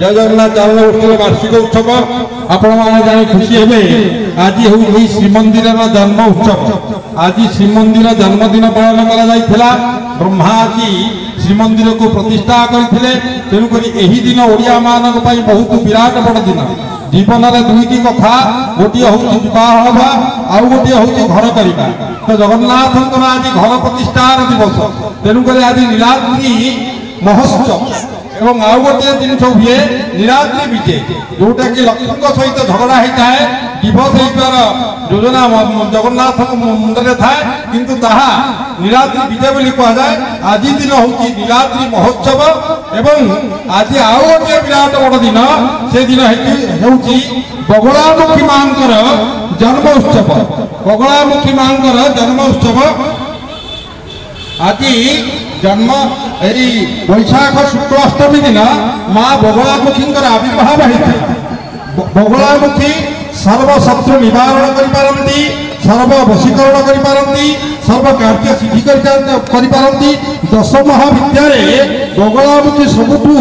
जय जगन्नाथ चारण गोष्ठी वार्षिक उत्सव आपण मैंने जानी खुशी हे आज हूँ श्रीमंदिर जन्म उत्सव। आज श्रीमंदिर जन्मदिन पालन करा ब्रह्मा आज श्रीमंदिर को प्रतिष्ठा करते तेणुक यही दिन ओडिया मान बहुत विराट बड़ दिन। जीवन में दुईटी कथा गोटे हूँ बह आउ गोटे हूँ घर करवा। तो जगन्नाथ आज घर प्रतिष्ठार दिवस तेणुक आज नीलाद्री महोत्सव एवं आउ गोटे जिन हुए नीलाद्री विजे जोटा कि लक्ष्मी सहित झगड़ा होता है डिभोर्स होतार योजना जगन्नाथ मुंडे थाए किंतु ताहा नीलाद्री विजे बोली कहुए। आज दिन हूँ नीलाद्री महोत्सव एवं आज आउ गोटे विराट बड़ दिन से दिन हूँ बगलामुखी मां जन्म उत्सव। बगलामुखी मां जन्म उत्सव आज जन्म यही बैशाख शुक्ल अष्टमी दिन माँ बगलामुखी आविर्भाव होता है। बगलामुखी सर्वशत्रु निवारण करिपारंती, सर्व वशीकरण करिपारंती, सर्व कार्य सिद्धि करिपारंती। दश महाविद्यार बगलामुखी सबुठू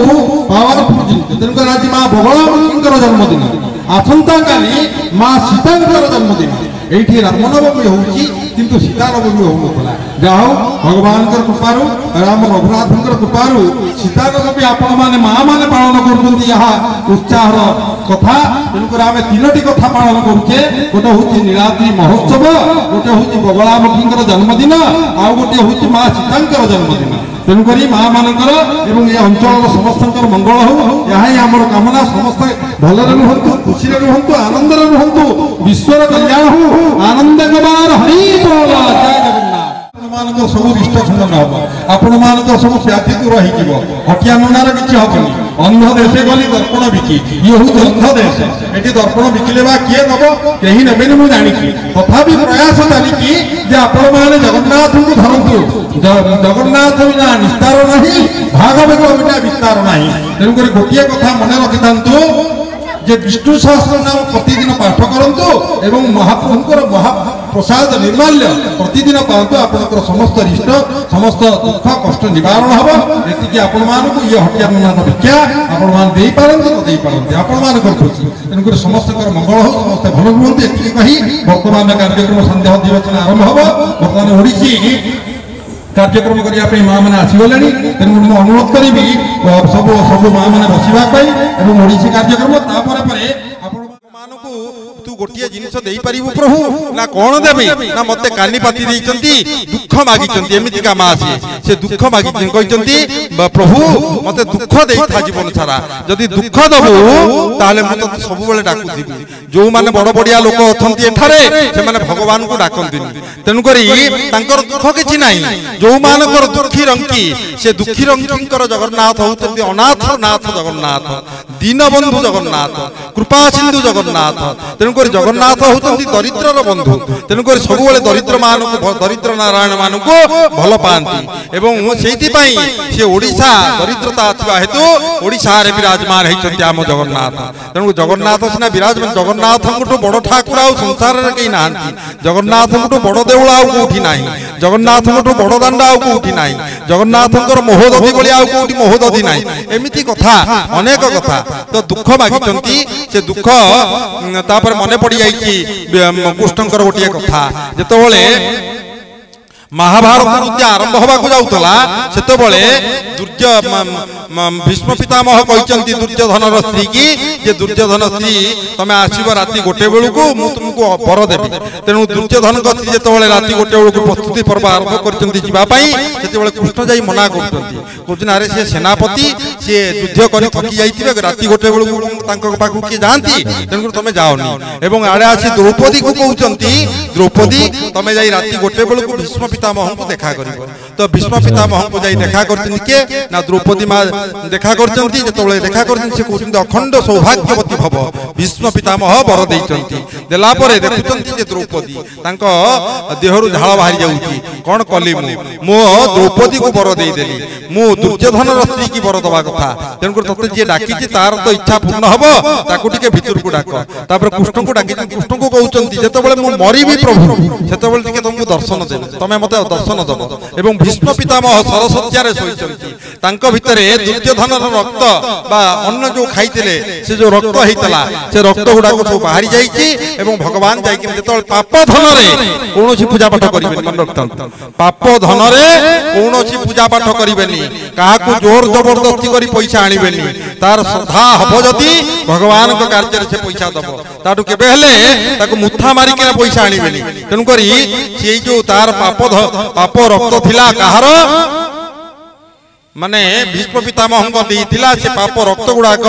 पावरफुल जिनिस। तेणुक आज माँ बगलामुखी जन्मदिन। आसंता काली माँ सीतांकर जन्मदिन। ये रामनवमी होची किंतु सीतानवमी होना जाओ भगवान कृपारू राम रघुनाथ कृपारू सीतानवमी आपण मैंने माँ मैंने पालन कर उत्साह कथा। तेणुक आम तीनोटी कथा पालन करुचे गोटे हूँ नीलाद्री महोत्सव, गोटे हूँ बगलामुखी जन्मदिन, आउ गोटे हूँ माँ सीतांकर जन्मदिन। तेणुक माँ मानकर एवं ये अंचल समस्त मंगल हो यह आम कामना। समस्त भलरे रुहतु, खुशी रुहतु, आनंद रुहतु, विश्वर कल्याण हो, आनंद कुमार हरि बोल जय जगन्नाथ। मान सब इष्ट खंडन हम आपण मान सब व्याधि दूर हो हटिया ननार किसी हेनी। अंध देशे गली दर्पण बिकी ये हूँ अंध देश ये दर्पण बिकिले किए नब कहीं ने मुझे जानी तथा प्रयास चली आपण मैंने जगन्नाथ को धरतु। जगन्नाथ बिना निस्तार नहीं, भागवत बिना विस्तार नहीं। तेणुक गोटे कथा मन रखि जे विष्णु सहस्र नाम प्रतिदिन पाठ करूँ एवं महाप्रभुंर महाप्रसाद निर्माल्य प्रतिदिन पातु। आपंकर समस्त रिष्ट समस्त दुख कष्ट निवारण हम। ये आपण मानक ये हटिया मान भिक्षा आपण मैंने पारती पारती आपण मान खुशी। तेणुक समस्त मंगल हो, समस्त भल रुहत ये कही वर्तमान कार्यक्रम संध्या अधिवेशन आरंभ हम। बर्तमान ओडिशी कार्यक्रम करने माँ मैंने आसगले तेणु मुझे अनुरोध करी सब सब माँ मैंने बसवाई ओडिशी कार्यक्रम तू गोटे जिनस प्रभु ना कौन देवी ना मत कानी पाती दुख मागी एमती माँ से दुख मागी प्रभु मत दुख दे था जीवन सारा जदि दुख दबू ताले मुझे सब डाकुथी जो मैंने बड़ बड़िया लोक अच्छा से भगवान को डाकती। तेणुक दुख कि ना जो मानकर दुखी रंकी से दुखी रंकीर जगन्नाथ होती अनाथ नाथ जगन्नाथ, दीनबंधु जगन्नाथ, कृपा सिंधु जगन्नाथ। तेणुक जगन्नाथ होती दरिद्र बंधु। तेणुक सब दरिद्र मान दरिद्र नारायण मान को भल पाती एवं से ओडिशा दरिद्रता था हेतु ओडिशा रे विराजमान होती आम जगन्नाथ। तेणु जगन्नाथ सीना विराजमान जगन्नाथ बड़ ठाकुर आ संसार में कहीं ना। जगन्नाथ बड़ देउल आउ कौटी ना, जगन्नाथ बड़ दांड आउ कौटी ना, जगन्नाथ मोहदधी भाई आउ कौटी मोहदधी ना। एमती कथा अनेक कथा तो दुख मागी से दुख तापर मन पड़ जाइए कृष्णकर गोटे कथा जितेबाला महाभारत युद्ध आरंभ होगा जाऊला से भीष्म पितामह कहते दुर्योधन स्त्री की जे दुर्योधन स्त्री तुम आसब राति गोटे बेलू को तुमको वर देवी। तेणु दुर्योधन स्त्री जो राति गोटे बेलू प्रस्तुति पर्व आरंभ कर कृष्ण जा मना कर अरे सी सेनापति सी युद्ध कर थकी जाइए राति गोटे बेलू पाखु किए जाती तेणुक तुम जाओनी एवं आड़े आसी द्रौपदी को कहते द्रौपदी तुम जा राति गोटे बेलू भीष्म पितामह को देखा कर। तो भीष्म पितामह को जाई देखा करते किए ना द्रौपदी माँ देखा करते देखा करते अखंड सौभाग्यवती भव भीष्म पितामह वर देला देखुं द्रौपदी देहरु झाड़ बाहरी जाऊँगी कौन कली मो द्रौपदी को वर देदेली मु दुर्योधन स्त्री की वर दवा कथा तेणुकर तोते जी डाकी तार तो इच्छा पूर्ण हम ताकू टिके भितर को डाक तापर कृष्ण को डाकी कृष्ण को कहते जितेबाला मु मरबी प्रभु से तुमको दर्शन देवे तमें मत दर्शन दब एवं भीष्म पितामह सरसज्जार शोचंती भितर दुर्योधन रक्त बा अन्न जो खाई से जो रक्त होता से रक्त गुड़ाक सब बाहरी जाइए भगवान जाते पाप धन कौन पूजा पाठ करेंगे मन रखता पाप धन कौन पूजा पाठ करेंगे क्या जोर जबरदस्ती कर पैसा आने तार श्रद्धा हम जदि भगवान कार्य से पैसा दब ताठू के मुथा मारिक पैसा आने तेणुक से जो तार पाप रक्त थिला कहार माने भीष्म पितामह से पाप रक्त गुड़ाक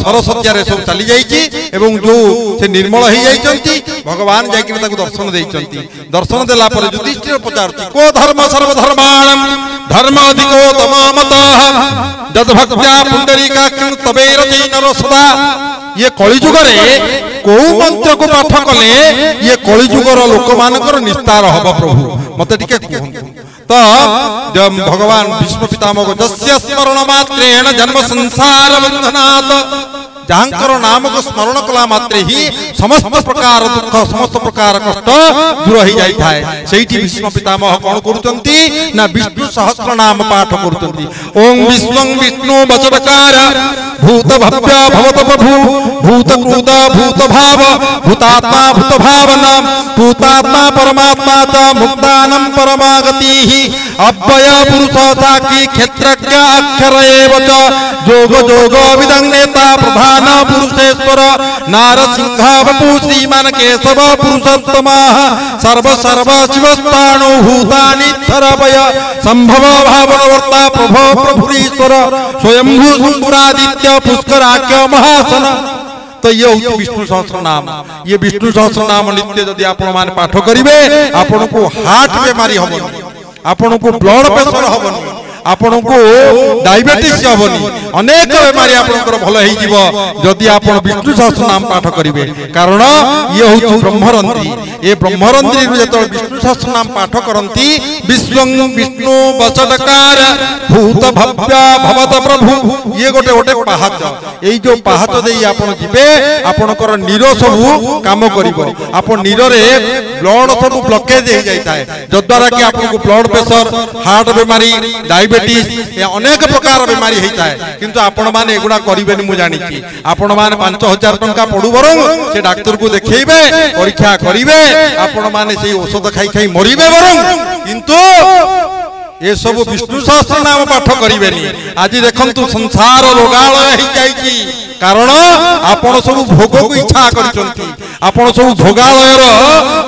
सरसज्जार सब चली जाइए जो से निर्मल हो जाती भगवान जाकि दर्शन देती दर्शन देला युधिष्ठिर पचारुची को धर्म सर्वधर्माणं धर्म अधिको तमामत जदभक्त्या पुंडरीकाक्षं तबेर जैनर सदा ये कलिजुग कौ मंत्र को पाठ कले ये कलिजुगर लोक मानकर निस्तार हम प्रभु मत टिके कहंतु तो भगवान भीष्म पितामह जस्य स्मरण मात्रेण जन्म संसार बंधनात् जहांकर नाम को स्मरण कला मात्रे ही समस्त प्रकार दुख समस्त प्रकार कष्ट दूर हो जाए से भीष्म पितामह कौन करुचंती ना विष्णु सहस्र नाम पाठ करुचंती ओम विश्वं विष्णु वचनकार भूत भव्य भवत प्रभु भूत क्रूत भूत भाव भूतात्मा भूत भावना भूतात्मा परमात्मा च मुक्तानं परमागति अव्यय पुरुष साक्षी क्षेत्रज्ञ अक्षर एव च जोग जोग विदं नेता प्रधान पुरुषेश्वर नारसिंह वपु श्रीमान केशव पुरुषोत्तम सर्व सर्व शिवस्थाणु भूतानि थरवय संभव भावनवर्ता प्रभो प्रभुरीश्वर स्वयंभू शंभुरादित्य पुष्कराख्य महासन तो ये विष्णु सहस्र नाम ये विष्णु सहस्र नाम नित्य जदि आपण माने पाठ करिवे आपण को हार्ट बेमारी हबनी आपण को ब्लड प्रेशर हबनी आपण को डायबिटीज हबनी अनेक बेमारी आपनकर भल हो जीव जदि आपण विष्णु सहस्र नाम पाठ करिवे कारण ये हूँ ब्रह्मरंध्री ये ब्रह्मरंध्री जो विष्णु सहस्र नाम पाठ करती विश्वं विष्णु वचनकार भूत भव्य भवत प्रभु ये गोटे गोटे पाहाच ये जो पाहाच दे आपण जीवे आपणकर नीर सबू काम करिवो आपण नीर रे ब्लड सब ब्लॉकेज हो जाता है जद्वारा कि आपको ब्लड प्रेशर हार्ट बेमारी डायबिटीज अनेक प्रकार बेमारी होता है किंतु आपण माने एगुड़ा करिवेनी मु जानिछि आपण माने 5000 टंका पड़ू बरं से डाक्टर को देखैबे परीक्षा करिवे आपण माने से औषध खाई खाई मरिबे बरं किंतु ये सब विष्णु सहस्र नाम पाठ करिवेनी आज देखंतु संसार रोगालय हो जाइछि कारण आपण सब भोग को इच्छा करचंती आपण सब भोगालयर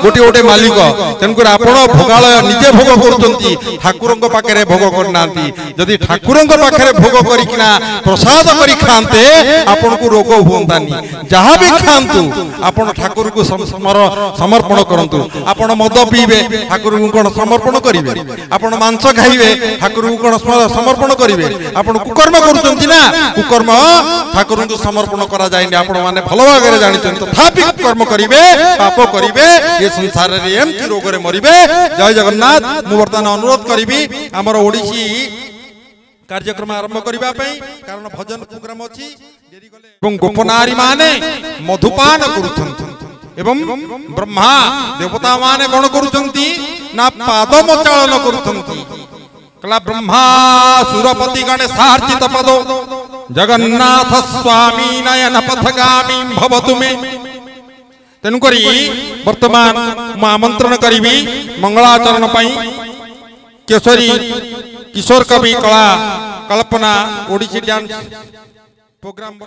गोटे गोटे मालिक तेणुकर आपण भोगालय निजे भोग करुचंती ठाकुरंक पाखरे भोग करनांती जदि ठाकुरंक पाखरे भोग करिकिना प्रसाद करि खांते आपण को रोग होंतानी जहां भी खांतु आपण ठाकुर को समर्पण करंतु आपण मद पीबे ठाकुर को कोन समर्पण करिवे आपण मांस खाइबे ठाकुर को कोन समर्पण करिवे आपण कुकर्म करुचंती ना कुकर्म ठाकुर को समर्पण करा जायनी आपण माने भलो भागरे जानिचन तथापि कर्म करिवे पाप करिवे ये संसार रे एमती रोग रे मरिवे जय जगन्नाथ मु वर्तमान अनुरोध करिवि हमर ओडिसी कार्यक्रम आरंभ करिबा पई कारण भजन प्रोग्राम अछि देरी गले एवं गोपनारी माने मधुपान करूथंती एवं ब्रह्मा देवता माने कोन करूथंती ना पाद मोचालन करूथंती कला ब्रह्मा सुरपति गणेशार्चित पदो जगन्नाथ स्वामी नयन पथगामी भवतु मे तेणुकरी वर्तमान मु आमंत्रण करी मंगलाचरण पाई केशरी किशोर कवि कला कल्पना ओडिसी डांस प्रोग्राम।